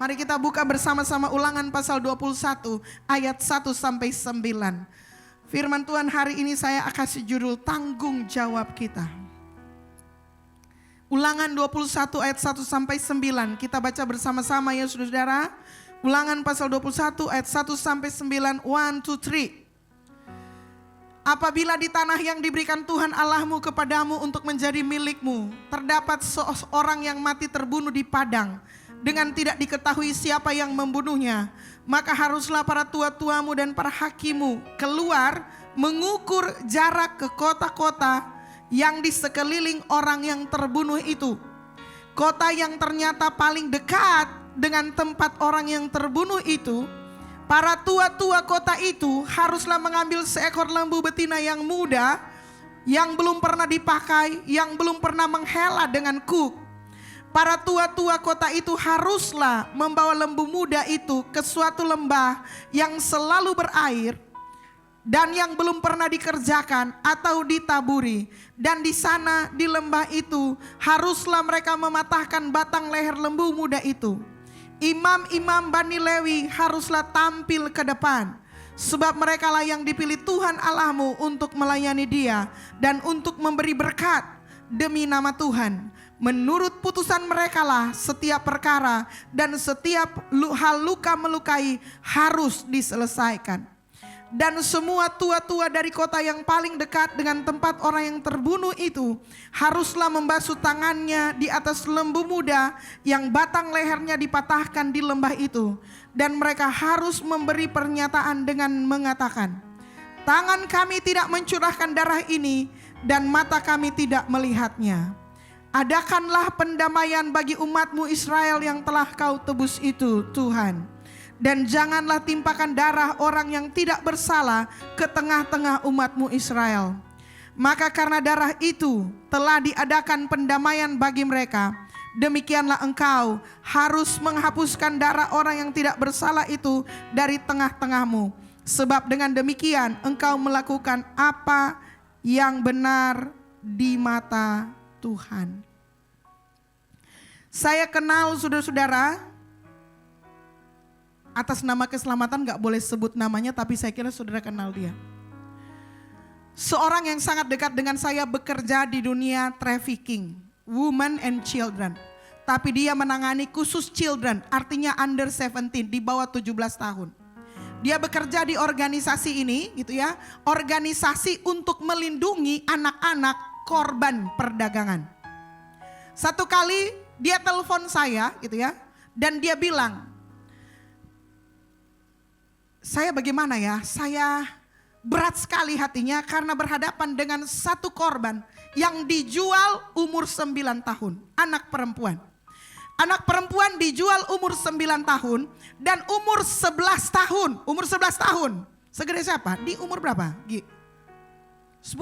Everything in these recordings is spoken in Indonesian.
Mari kita buka bersama-sama Ulangan pasal 21 ayat 1 sampai 9. Firman Tuhan hari ini saya kasih judul tanggung jawab kita. Ulangan 21 ayat 1 sampai 9. Kita baca bersama-sama ya saudara. Ulangan pasal 21 ayat 1 sampai 9. 1, 2, 3. Apabila di tanah yang diberikan Tuhan Allahmu kepadamu untuk menjadi milikmu, terdapat seorang yang mati terbunuh di padang, dengan tidak diketahui siapa yang membunuhnya, maka haruslah para tua-tuamu dan para hakimu keluar mengukur jarak ke kota-kota yang di sekeliling orang yang terbunuh itu. Kota yang ternyata paling dekat dengan tempat orang yang terbunuh itu, para tua-tua kota itu haruslah mengambil seekor lembu betina yang muda, yang belum pernah dipakai, yang belum pernah menghela dengan kuk. Para tua-tua kota itu haruslah membawa lembu muda itu ke suatu lembah yang selalu berair dan yang belum pernah dikerjakan atau ditaburi. Dan di sana di lembah itu haruslah mereka mematahkan batang leher lembu muda itu. Imam-imam Bani Lewi haruslah tampil ke depan, sebab merekalah yang dipilih Tuhan Allahmu untuk melayani Dia dan untuk memberi berkat demi nama Tuhan. Menurut putusan merekalah setiap perkara dan setiap hal luka melukai harus diselesaikan. Dan semua tua-tua dari kota yang paling dekat dengan tempat orang yang terbunuh itu haruslah membasuh tangannya di atas lembu muda yang batang lehernya dipatahkan di lembah itu. Dan mereka harus memberi pernyataan dengan mengatakan, tangan kami tidak mencurahkan darah ini dan mata kami tidak melihatnya. Adakanlah pendamaian bagi umatmu Israel yang telah kau tebus itu, Tuhan. Dan janganlah timpakan darah orang yang tidak bersalah ke tengah-tengah umatmu Israel. Maka karena darah itu telah diadakan pendamaian bagi mereka, demikianlah engkau harus menghapuskan darah orang yang tidak bersalah itu dari tengah-tengahmu. Sebab dengan demikian engkau melakukan apa yang benar di mata Tuhan. Saya kenal saudara-saudara, atas nama keselamatan gak boleh sebut namanya, tapi saya kira saudara kenal dia. Seorang yang sangat dekat dengan saya bekerja di dunia trafficking, women and children. Tapi dia menangani khusus children, artinya under 17, di bawah 17 tahun. Dia bekerja di organisasi ini gitu ya, organisasi untuk melindungi anak-anak korban perdagangan. Satu kali dia telepon saya gitu ya, dan dia bilang, saya bagaimana ya, saya berat sekali hatinya karena berhadapan dengan satu korban yang dijual umur 9 tahun, anak perempuan. Anak perempuan dijual umur 9 tahun dan umur 11 tahun, umur 11 tahun. Segede siapa? Di umur berapa? 10, 1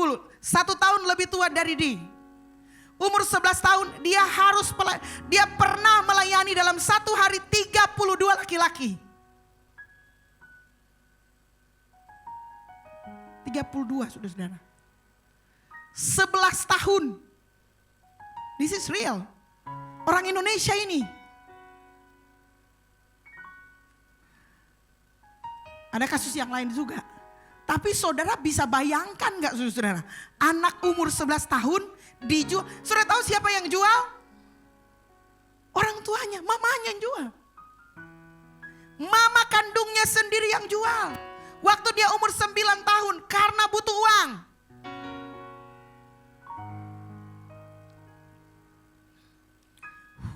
tahun lebih tua dari Di. Umur 11 tahun dia pernah melayani dalam satu hari 32 laki-laki. 32 saudara-saudara. 11 tahun. This is real. Orang Indonesia ini. Ada kasus yang lain juga. Tapi saudara bisa bayangkan gak saudara? Anak umur 11 tahun dijual. Saudara tahu siapa yang jual? Orang tuanya, mamanya yang jual. Mama kandungnya sendiri yang jual. Waktu dia umur 9 tahun karena butuh uang.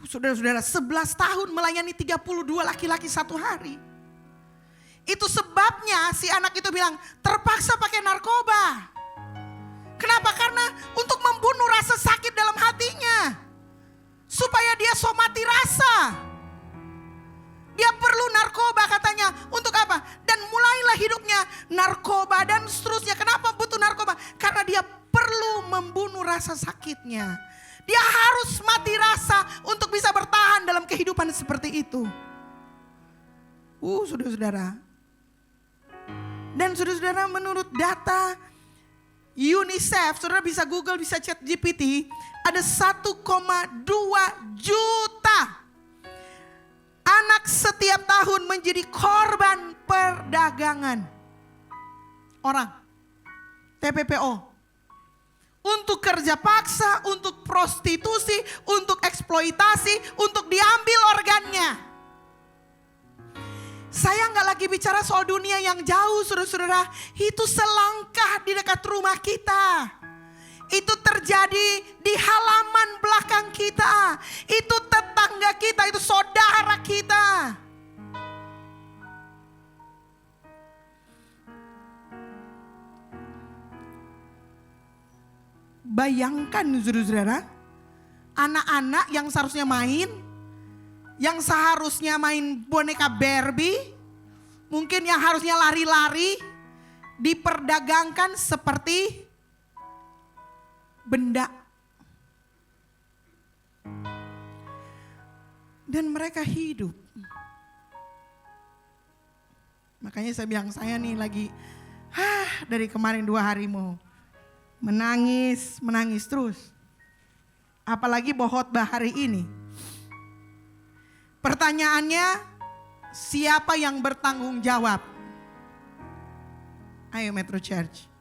Saudara-saudara, 11 tahun melayani 32 laki-laki satu hari. Itu sebabnya si anak itu bilang terpaksa pakai narkoba. Kenapa? Karena untuk membunuh rasa sakit dalam hatinya. Supaya dia somati rasa. Dia perlu narkoba katanya. Untuk apa? Dan mulailah hidupnya narkoba dan seterusnya. Kenapa butuh narkoba? Karena dia perlu membunuh rasa sakitnya. Dia harus mati rasa untuk bisa bertahan dalam kehidupan seperti itu. Saudara-saudara. Dan saudara-saudara, menurut data UNICEF, saudara bisa Google, bisa chat GPT, ada 1,2 juta anak anak setiap tahun menjadi korban perdagangan orang, TPPO. Untuk kerja paksa, untuk prostitusi, untuk eksploitasi, untuk diambil organnya. Saya nggak lagi bicara soal dunia yang jauh, saudara-saudara. Itu selangkah di dekat rumah kita. Itu terjadi di halaman belakang kita. Itu tetangga kita, itu saudara kita. Bayangkan saudara-saudara, anak-anak yang seharusnya main, yang seharusnya main boneka Barbie, mungkin yang harusnya lari-lari, diperdagangkan seperti benda. Dan mereka hidup. Makanya saya bilang, saya nih lagi dari kemarin 2 hari mau menangis terus. Apalagi khotbah hari ini. Pertanyaannya, siapa yang bertanggung jawab? Ayo Metro Church.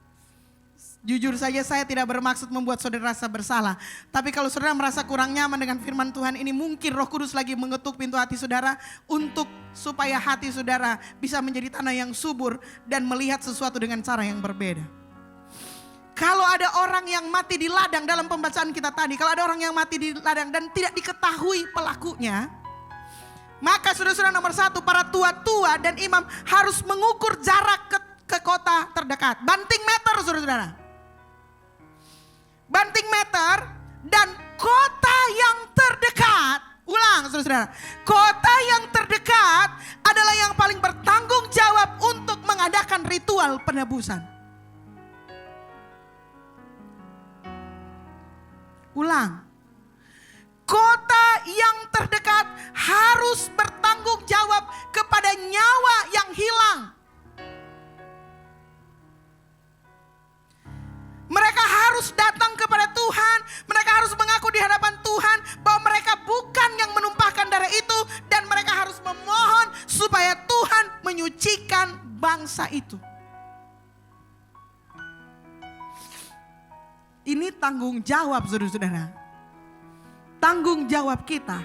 Jujur saja saya tidak bermaksud membuat saudara rasa bersalah. Tapi kalau saudara merasa kurang nyaman dengan firman Tuhan ini, mungkin Roh Kudus lagi mengetuk pintu hati saudara untuk supaya hati saudara bisa menjadi tanah yang subur dan melihat sesuatu dengan cara yang berbeda. Kalau ada orang yang mati di ladang dalam pembacaan kita tadi, kalau ada orang yang mati di ladang dan tidak diketahui pelakunya, maka saudara-saudara nomor 1, para tua-tua dan imam harus mengukur jarak ke kota terdekat. Banting meter saudara-saudara. Banting meter dan kota yang terdekat. Ulang saudara-saudara. Kota yang terdekat adalah yang paling bertanggung jawab untuk mengadakan ritual penebusan. Ulang. Kota yang terdekat harus bertanggung jawab kepada nyawa yang hilang. Mereka harus datang kepada Tuhan. Mereka harus mengaku di hadapan Tuhan bahwa mereka bukan yang menumpahkan darah itu. Dan mereka harus memohon supaya Tuhan menyucikan bangsa itu. Ini tanggung jawab saudara-saudara. Tanggung jawab kita.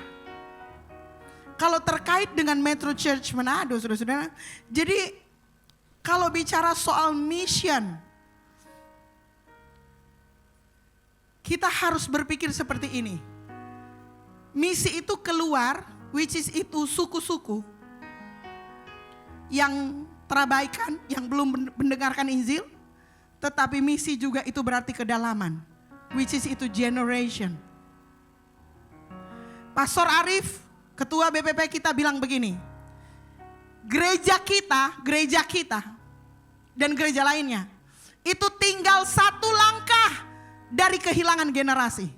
Kalau terkait dengan Metro Church Manado saudara-saudara. Jadi kalau bicara soal mission, kita harus berpikir seperti ini. Misi itu keluar, which is itu suku-suku yang terabaikan, yang belum mendengarkan Injil. Tetapi misi juga itu berarti kedalaman, which is itu generation. Pastor Arif, ketua BPP kita bilang begini, gereja kita dan gereja lainnya itu tinggal 1 langkah dari kehilangan generasi.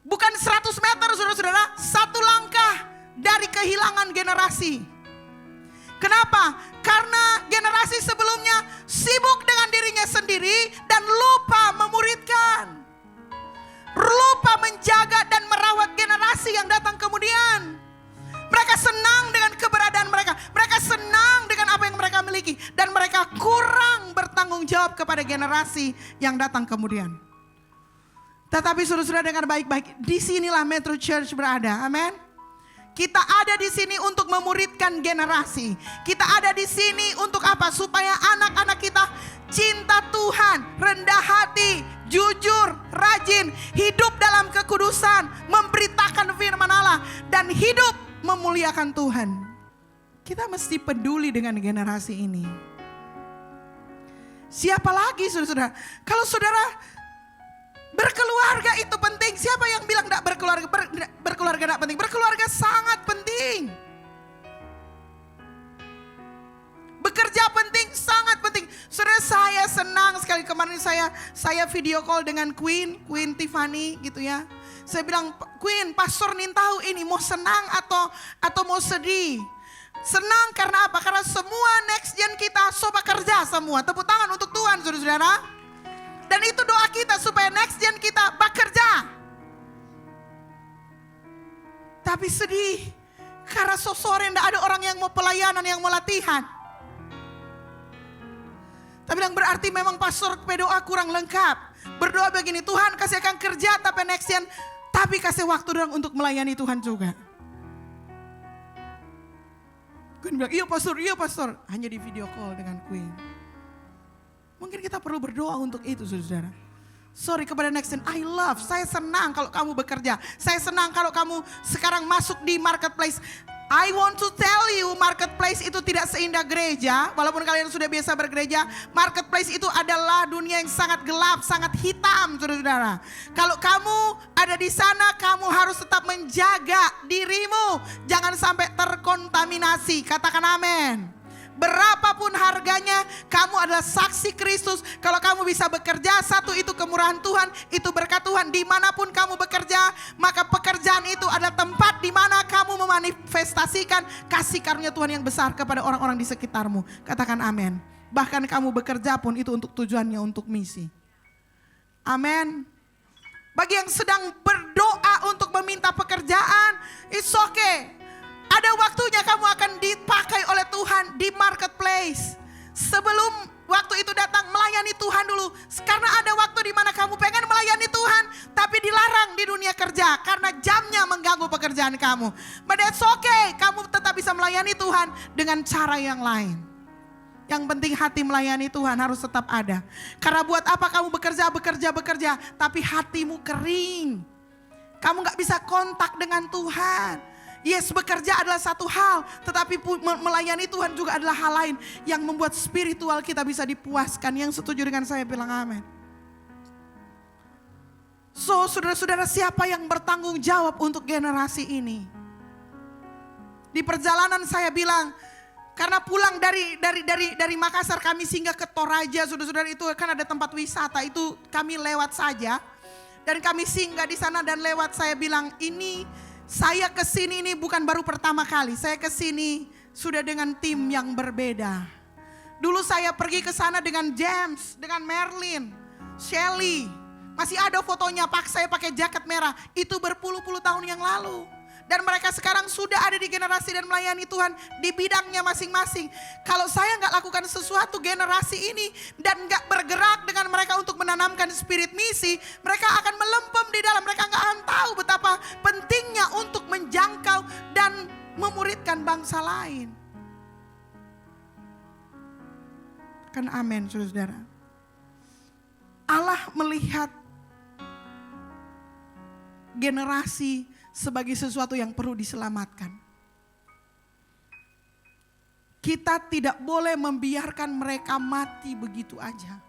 Bukan 100 meter saudara-saudara, 1 langkah dari kehilangan generasi. Kenapa? Karena generasi sebelumnya sibuk dengan dirinya sendiri dan lupa memuridkan. Lupa menjaga dan merawat generasi yang datang kemudian. Mereka senang dengan keberadaan mereka. Mereka senang dengan apa yang mereka miliki. Dan mereka kurang bertanggung jawab kepada generasi yang datang kemudian. Tetapi saudara-saudara dengar baik-baik. Disinilah Metro Church berada. Amin. Kita ada di sini untuk memuridkan generasi. Kita ada di sini untuk apa? Supaya anak-anak kita cinta Tuhan, rendah hati, jujur, rajin, hidup dalam kekudusan, memberitakan firman Allah, dan hidup memuliakan Tuhan. Kita mesti peduli dengan generasi ini. Siapa lagi saudara-saudara? Kalau saudara berkeluarga itu penting. Siapa yang bilang tidak berkeluarga? Berkeluarga tidak penting. Berkeluarga sangat penting. Bekerja penting, sangat penting. Saudara, saya senang sekali kemarin saya video call dengan Queen Tiffany gitu ya. Saya bilang, Queen, Pastor nih tahu ini mau senang atau mau sedih. Senang karena apa? Karena semua next gen kita sobat kerja semua. Tepuk tangan untuk Tuhan saudara-saudara. Dan itu doa kita supaya next gen kita bekerja. Tapi sedih Karena sore tidak ada orang yang mau pelayanan, yang mau latihan. Tapi bilang berarti memang pastor berdoa kurang lengkap. Berdoa begini, Tuhan kasih akan kerja tapi kasih waktu dong untuk melayani Tuhan juga. Queen bilang, iya pastor. Hanya di video call dengan Queen. Mungkin kita perlu berdoa untuk itu saudara. Sorry kepada Nextgen, saya senang kalau kamu bekerja. Saya senang kalau kamu sekarang masuk di marketplace. I want to tell you, marketplace itu tidak seindah gereja. Walaupun kalian sudah biasa bergereja, marketplace itu adalah dunia yang sangat gelap, sangat hitam, saudara-saudara. Kalau kamu ada di sana, kamu harus tetap menjaga dirimu. Jangan sampai terkontaminasi, katakan amin. Berapapun harganya, kamu adalah saksi Kristus. Kalau kamu bisa bekerja, satu itu kemurahan Tuhan, itu berkat Tuhan. Dimanapun kamu bekerja, maka pekerjaan itu adalah tempat di mana kamu memanifestasikan kasih karunia Tuhan yang besar kepada orang-orang di sekitarmu. Katakan amin. Bahkan kamu bekerja pun itu untuk tujuannya, untuk misi. Amin. Bagi yang sedang berdoa untuk meminta pekerjaan, it's okay. Ada waktunya kamu akan dipakai oleh Tuhan di marketplace. Sebelum waktu itu datang, melayani Tuhan dulu. Karena ada waktu di mana kamu pengen melayani Tuhan, tapi dilarang di dunia kerja karena jamnya mengganggu pekerjaan kamu. But it's okay, kamu tetap bisa melayani Tuhan dengan cara yang lain. Yang penting hati melayani Tuhan harus tetap ada. Karena buat apa kamu bekerja, tapi hatimu kering. Kamu gak bisa kontak dengan Tuhan. Yes, bekerja adalah satu hal, tetapi melayani Tuhan juga adalah hal lain yang membuat spiritual kita bisa dipuaskan. Yang setuju dengan saya bilang amin. So, saudara-saudara, siapa yang bertanggung jawab untuk generasi ini? Di perjalanan saya bilang, karena pulang dari Makassar kami singgah ke Toraja, saudara-saudara, itu kan ada tempat wisata, itu kami lewat saja. Dan kami singgah di sana dan lewat, saya bilang ini saya kesini ini bukan baru pertama kali. Saya kesini sudah dengan tim yang berbeda. Dulu saya pergi ke sana dengan James, dengan Merlin, Shelly. Masih ada fotonya, saya pakai jaket merah. Itu berpuluh-puluh tahun yang lalu. Dan mereka sekarang sudah ada di generasi dan melayani Tuhan di bidangnya masing-masing. Kalau saya gak lakukan sesuatu generasi ini dan gak bergerak dengan mereka untuk menanamkan spirit misi, mereka akan melempem di dalam. Mereka gak akan tahu betapa pentingnya untuk menjangkau dan memuridkan bangsa lain. Kan amin, saudara-saudara. Allah melihat generasi sebagai sesuatu yang perlu diselamatkan. Kita tidak boleh membiarkan mereka mati begitu aja.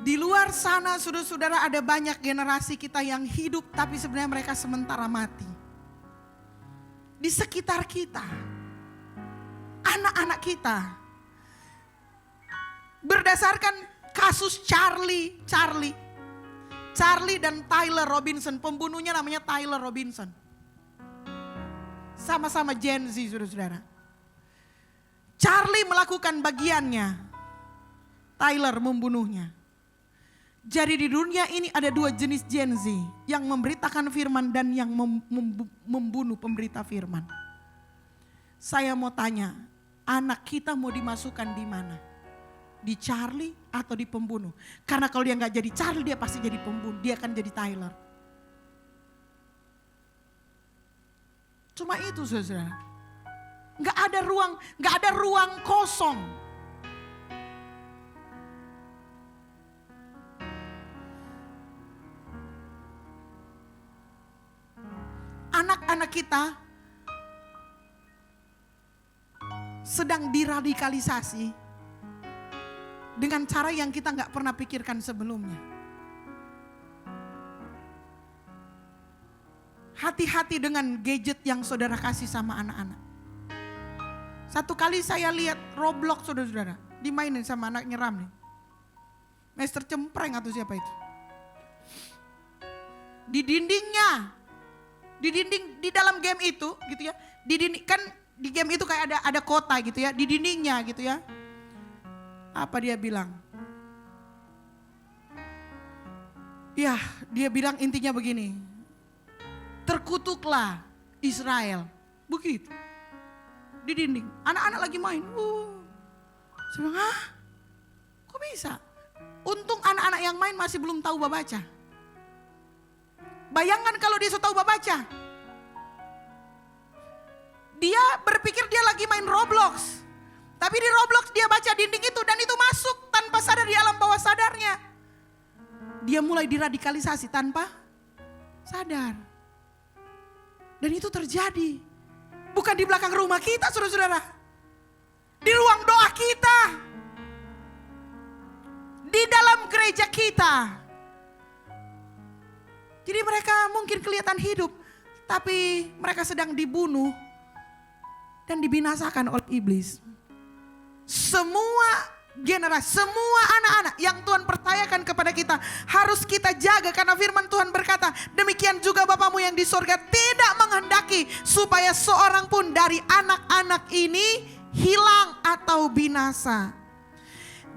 Di luar sana saudara-saudara ada banyak generasi kita yang hidup tapi sebenarnya mereka sementara mati. Di sekitar kita, anak-anak kita. Berdasarkan kasus Charlie dan Tyler Robinson, pembunuhnya namanya Tyler Robinson. Sama-sama Gen Z, saudara-saudara. Charlie melakukan bagiannya, Tyler membunuhnya. Jadi di dunia ini ada dua jenis Gen Z, yang memberitakan firman dan yang membunuh pemberita firman. Saya mau tanya, anak kita mau dimasukkan di mana? Di Charlie atau di pembunuh? Karena kalau dia gak jadi Charlie, dia pasti jadi pembunuh. Dia akan jadi Tyler. Cuma itu saudara. Gak ada ruang kosong. Anak-anak kita sedang diradikalisasi dengan cara yang kita gak pernah pikirkan sebelumnya. Hati-hati dengan gadget yang saudara kasih sama anak-anak. Satu kali saya lihat Roblox saudara-saudara, dimainin sama anak nyeram nih. Master Cempreng atau siapa itu. Di dindingnya, di dalam game itu gitu ya. Di dinding, kan di game itu kayak ada kota gitu ya, di dindingnya gitu ya. Apa dia bilang? Ya, dia bilang intinya begini. terkutuklah Israel. Begitu. Di dinding, anak-anak lagi main. Saya bilang, hah? Kok bisa? Untung anak-anak yang main masih belum tahu baca. Bayangkan kalau dia sudah tahu baca. Dia berpikir dia lagi main Roblox. Tapi di Roblox dia baca dinding itu dan itu masuk tanpa sadar di alam bawah sadarnya. Dia mulai diradikalisasi tanpa sadar. Dan itu terjadi. Bukan di belakang rumah kita, saudara-saudara. Di ruang doa kita. Di dalam gereja kita. Jadi mereka mungkin kelihatan hidup. Tapi mereka sedang dibunuh. Dan dibinasakan oleh iblis. Semua generasi, semua anak-anak yang Tuhan percayakan kepada kita harus kita jaga karena firman Tuhan berkata, demikian juga Bapamu yang di sorga tidak menghendaki supaya seorang pun dari anak-anak ini hilang atau binasa.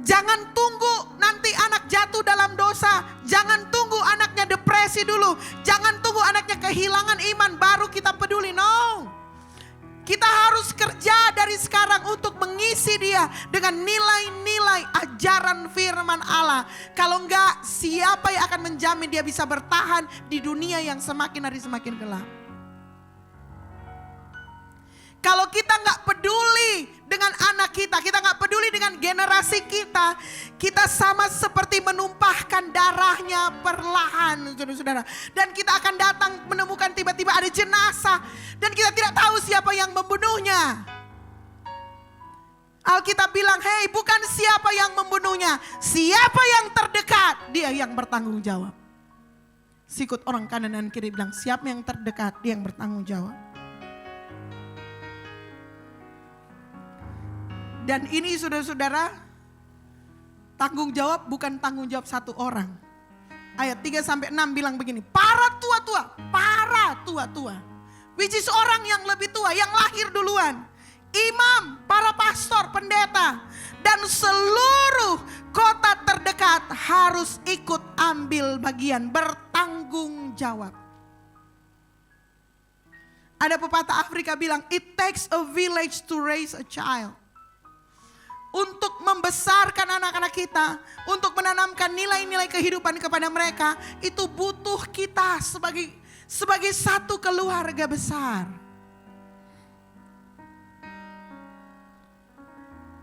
Jangan tunggu nanti anak jatuh dalam dosa, jangan tunggu anaknya depresi dulu, jangan tunggu anaknya kehilangan iman baru kita peduli, no. Kita harus kerja dari sekarang untuk mengisi dia dengan nilai-nilai ajaran firman Allah. Kalau enggak, siapa yang akan menjamin dia bisa bertahan di dunia yang semakin hari semakin gelap? Kalau kita enggak peduli dengan anak kita enggak peduli dengan generasi kita sama seperti menumpahkan darahnya perlahan, saudara-saudara. Dan kita akan datang menemukan tiba-tiba ada jenazah dan kita tidak tahu siapa yang membunuhnya. Alkitab bilang, hei, bukan siapa yang membunuhnya, siapa yang terdekat, dia yang bertanggung jawab. Sikut orang kanan dan kiri bilang, siapa yang terdekat, dia yang bertanggung jawab. Dan ini saudara-saudara, tanggung jawab bukan tanggung jawab satu orang. Ayat 3-6 bilang begini, para tua-tua, which is orang yang lebih tua, yang lahir duluan. Imam, para pastor, pendeta, dan seluruh kota terdekat harus ikut ambil bagian, bertanggung jawab. Ada pepatah Afrika bilang, it takes a village to raise a child. Untuk membesarkan anak-anak kita, untuk menanamkan nilai-nilai kehidupan kepada mereka, itu butuh kita sebagai satu keluarga besar.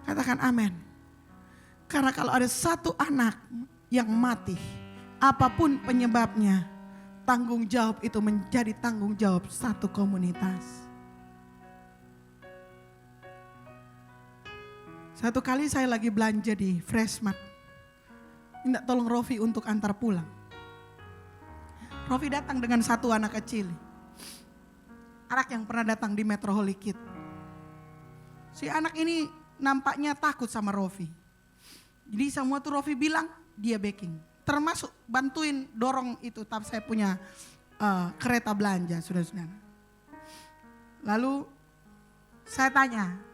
Katakan amin. Karena kalau ada satu anak yang mati, apapun penyebabnya, tanggung jawab itu menjadi tanggung jawab satu komunitas. Satu kali saya lagi belanja di Freshmart. Minta tolong Rofi untuk antar pulang. Rofi datang dengan satu anak kecil. Anak yang pernah datang di Metro Holy Kid. Si anak ini nampaknya takut sama Rofi. Jadi semua tuh Rofi bilang dia backing. Termasuk bantuin dorong itu. Tapi saya punya kereta belanja, saudara-saudara. Lalu saya tanya.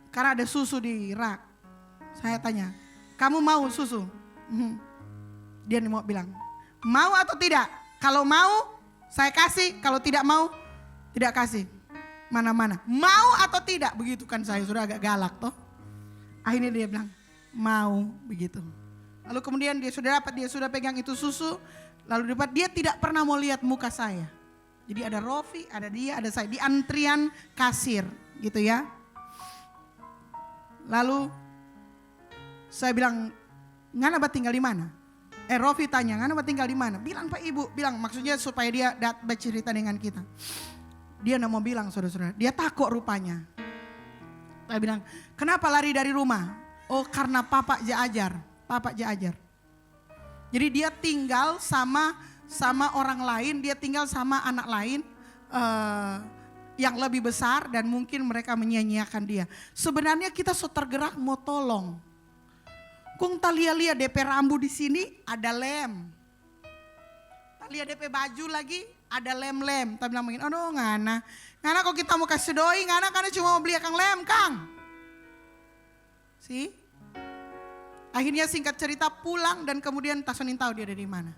Karena ada susu di rak. Saya tanya, kamu mau susu? Dia mau bilang, mau atau tidak? Kalau mau, saya kasih. Kalau tidak mau, tidak kasih. Mana-mana. Mau atau tidak? Begitu kan saya sudah agak galak toh. Akhirnya dia bilang, mau begitu. Lalu kemudian dia sudah pegang itu susu. Lalu dia tidak pernah mau lihat muka saya. Jadi ada Rofi, ada dia, ada saya. Di antrian kasir gitu ya. Lalu saya bilang, ngana tinggal di mana? Rofi tanya, ngana tinggal di mana? Bilang Pak Ibu, bilang maksudnya supaya dia bercerita dengan kita. Dia tidak mau bilang saudara-saudara, dia takut rupanya. Saya bilang, kenapa lari dari rumah? Oh karena Papa ajar. Jadi dia tinggal sama orang lain, dia tinggal sama anak lain. Yang lebih besar dan mungkin mereka menyia-nyiakan dia. Sebenarnya kita so tergerak mau tolong. Kung talia-lia DP rambu di sini ada lem. Talia DP baju lagi ada lem-lem. Tapi bilang begini, aduh ngana kok kita mau kasih doi, ngana karena cuma mau beli akang lem kang. See? Akhirnya singkat cerita pulang dan kemudian tasonin tahu dia dari mana.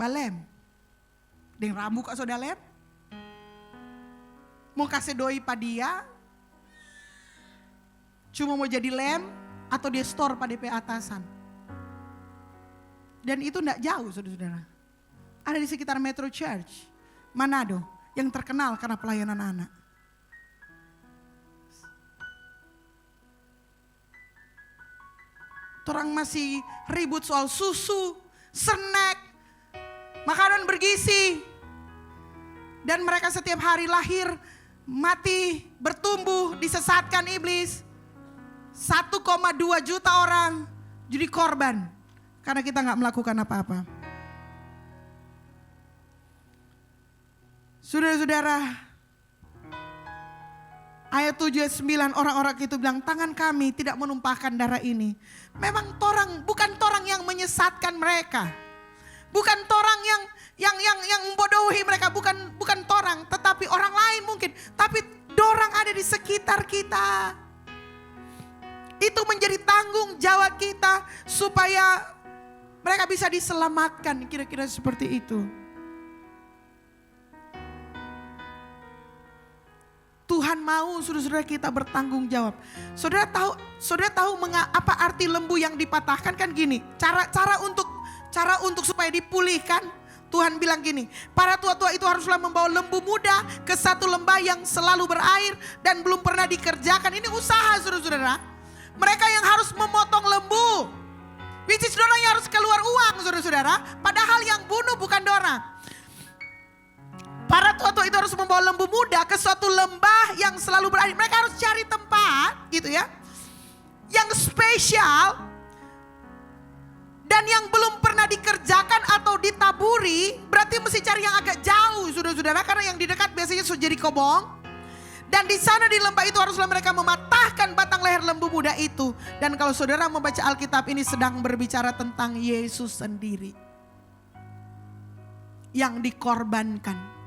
balem. Deng rambu kok sudah lem. Mau kasih doi pada dia. Cuma mau jadi lem atau dia store pada DP atasan. Dan itu enggak jauh saudara-saudara. Ada di sekitar Metro Church, Manado, yang terkenal karena pelayanan anak. Orang masih ribut soal susu, snack, makanan bergizi. Dan mereka setiap hari lahir, mati, bertumbuh, disesatkan iblis. 1,2 juta orang jadi korban karena kita gak melakukan apa-apa. Saudara-saudara, ayat 7 ayat 9 orang-orang itu bilang, tangan kami tidak menumpahkan darah ini. Memang bukan torang yang menyesatkan mereka. Bukan torang yang membodohi mereka, bukan torang, tetapi orang lain mungkin. Tapi dorang ada di sekitar kita. Itu menjadi tanggung jawab kita supaya mereka bisa diselamatkan, kira-kira seperti itu. Tuhan mau saudara-saudara kita bertanggung jawab. Saudara tahu apa arti lembu yang dipatahkan kan gini. Cara untuk supaya dipulihkan, Tuhan bilang gini, para tua-tua itu haruslah membawa lembu muda ke satu lembah yang selalu berair dan belum pernah dikerjakan. Ini usaha saudara-saudara. Mereka yang harus memotong lembu, which is dorang yang harus keluar uang saudara-saudara. Padahal yang bunuh bukan dorang. Para tua-tua itu harus membawa lembu muda ke suatu lembah yang selalu berair. Mereka harus cari tempat gitu ya, yang spesial dan yang belum pernah dikerjakan atau ditaburi. Berarti mesti cari yang agak jauh saudara-saudara, karena yang di dekat biasanya sudah jadi kobong. Dan di sana di lembah itu haruslah mereka mematahkan batang leher lembu muda itu. Dan kalau saudara membaca Alkitab, ini sedang berbicara tentang Yesus sendiri yang dikorbankan.